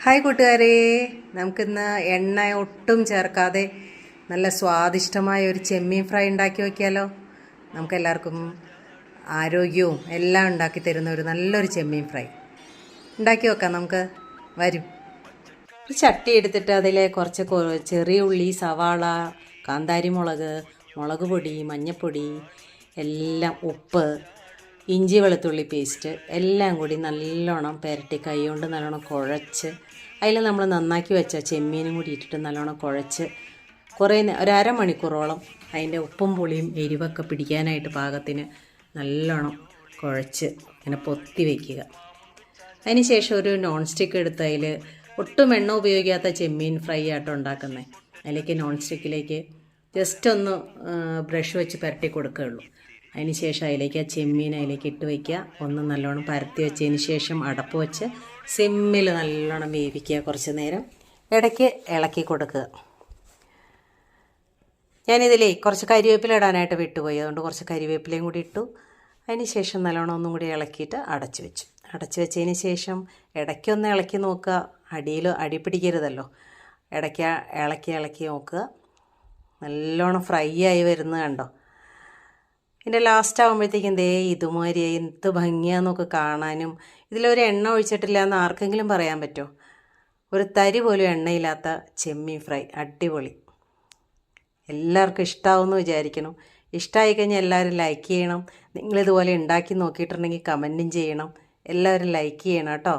Hi കൂട്ടുകാരെ, നമുക്കിന്ന് എണ്ണ ഒട്ടും ചേർക്കാതെ നല്ല സ്വാദിഷ്ടമായ ഒരു ചെമ്മീൻ ഫ്രൈ ഉണ്ടാക്കി വയ്ക്കാമല്ലോ. നമുക്കെല്ലാവർക്കും ആരോഗ്യവും എല്ലാം ഉണ്ടാക്കി തരുന്ന ഒരു നല്ലൊരു ചെമ്മീൻ ഫ്രൈ ഉണ്ടാക്കി വെക്കാം. നമുക്ക് വരും. ഒരു ചട്ടി എടുത്തിട്ട് അതിൽ കുറച്ച് ചെറിയ ഉള്ളി, സവാള, കാന്താരി മുളക്, മുളക് പൊടി, മഞ്ഞൾപ്പൊടി, എല്ലാം ഉപ്പ്, ഇഞ്ചി വെളുത്തുള്ളി പേസ്റ്റ് എല്ലാം കൂടി നല്ലോണം പുരട്ടി കൈ കൊണ്ട് നല്ലോണം കുഴച്ച് അതിൽ നമ്മൾ നന്നാക്കി വെച്ച ചെമ്മീനും കൂടി ഇട്ടിട്ട് നല്ലോണം കുഴച്ച് ഒരു അരമണിക്കൂറോളം അതിൻ്റെ ഉപ്പും പുളിയും എരിവൊക്കെ പിടിക്കാനായിട്ട് പാകത്തിന് നല്ലോണം കുഴച്ച് ഇങ്ങനെ പൊത്തി വയ്ക്കുക. അതിന് ശേഷം ഒരു നോൺ സ്റ്റിക്ക് എടുത്ത് അതിൽ ഒട്ടും എണ്ണ ഉപയോഗിക്കാത്ത ചെമ്മീൻ ഫ്രൈ ആയിട്ട് ഉണ്ടാക്കുന്നത്. അതിലേക്ക് നോൺ സ്റ്റിക്കിലേക്ക് ജസ്റ്റ് ഒന്ന് ബ്രഷ് വെച്ച് പുരട്ടി കൊടുക്കുകയുള്ളൂ. അതിന് ശേഷം അതിലേക്ക് ആ ചെമ്മീൻ അതിലേക്ക് ഇട്ട് വയ്ക്കുക. ഒന്ന് നല്ലോണം പരത്തി വെച്ചതിന് ശേഷം അടപ്പ് വെച്ച് സിമ്മിൽ നല്ലോണം വേവിക്കുക. കുറച്ച് നേരം ഇടയ്ക്ക് ഇളക്കി കൊടുക്കുക. ഞാനിതിലേ കുറച്ച് കരിവേപ്പില ഇടാനായിട്ട് വിട്ടുപോയി, അതുകൊണ്ട് കുറച്ച് കരിവേപ്പിലയും കൂടി ഇട്ടു. അതിന് ശേഷം നല്ലോണം ഒന്നും കൂടി ഇളക്കിയിട്ട് അടച്ചു വെച്ചതിന് ശേഷം ഇടയ്ക്കൊന്ന് ഇളക്കി നോക്കുക. അടി പിടിക്കരുതല്ലോ. ഇടയ്ക്ക് ഇളക്കി നോക്കുക. നല്ലോണം ഫ്രൈ ആയി വരുന്നത് കണ്ടോ. ഇതിൻ്റെ ലാസ്റ്റ് ആകുമ്പോഴത്തേക്കും ഇതുമാതിരി എന്ത് ഭംഗിയാന്നൊക്കെ കാണാനും. ഇതിലൊരു എണ്ണ ഒഴിച്ചിട്ടില്ല എന്ന് ആർക്കെങ്കിലും പറയാൻ പറ്റുമോ? ഒരു തരി പോലും എണ്ണയില്ലാത്ത ചെമ്മീൻ ഫ്രൈ അടിപൊളി. എല്ലാവർക്കും ഇഷ്ടമാവുമെന്ന് വിചാരിക്കണം. ഇഷ്ടമായി കഴിഞ്ഞാൽ എല്ലാവരും ലൈക്ക് ചെയ്യണം. നിങ്ങളിതുപോലെ ഉണ്ടാക്കി നോക്കിയിട്ടുണ്ടെങ്കിൽ കമൻറ്റും ചെയ്യണം. എല്ലാവരും ലൈക്ക് ചെയ്യണം കേട്ടോ.